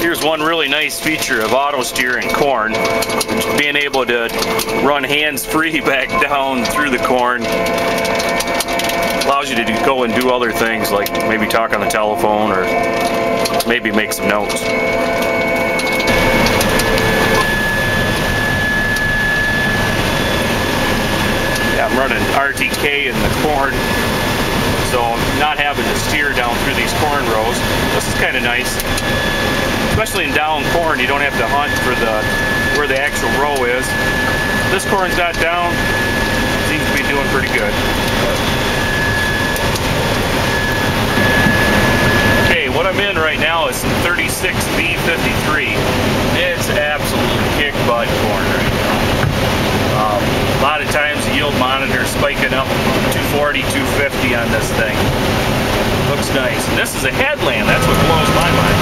Here's one really nice feature of auto steer in corn, being able to run hands-free back down through the corn. Allows you to go and do other things, like maybe talk on the telephone or maybe make some notes. Yeah, I'm running RTK in the corn, so not having to steer down through these corn rows. This is kind of nice. Especially in down corn, you don't have to hunt for where the actual row is. This corn's not down, seems to be doing pretty good. Okay, what I'm in right now is some 36B53. It's absolute kick butt corn right now. A lot of times the yield monitor spiking up 240, 250 on this thing. Looks nice. And this is a headland, that's what blows my mind.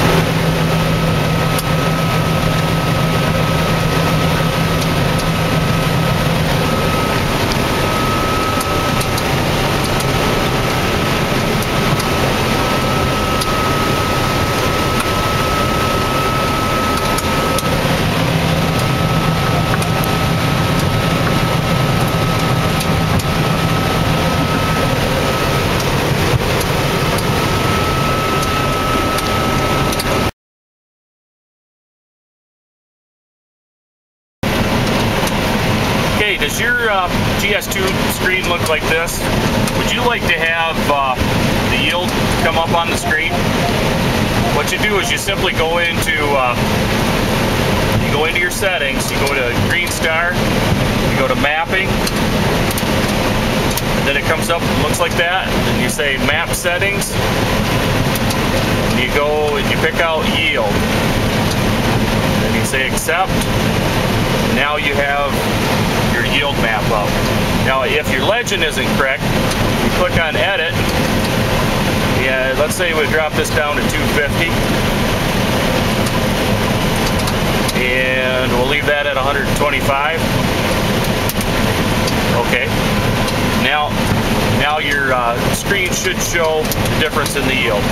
Does your GS2 screen look like this? Would you like to have the yield come up on the screen? What you do is you simply go into your settings. You go to Green Star, you go to mapping, and then it comes up and looks like that. And you say map settings, and you go and you pick out yield. Then you say accept. Now you have your yield map up. Now if your legend isn't correct, you click on edit. Yeah, let's say we drop this down to 250. And we'll leave that at 125. Okay. Now your screen should show the difference in the yield.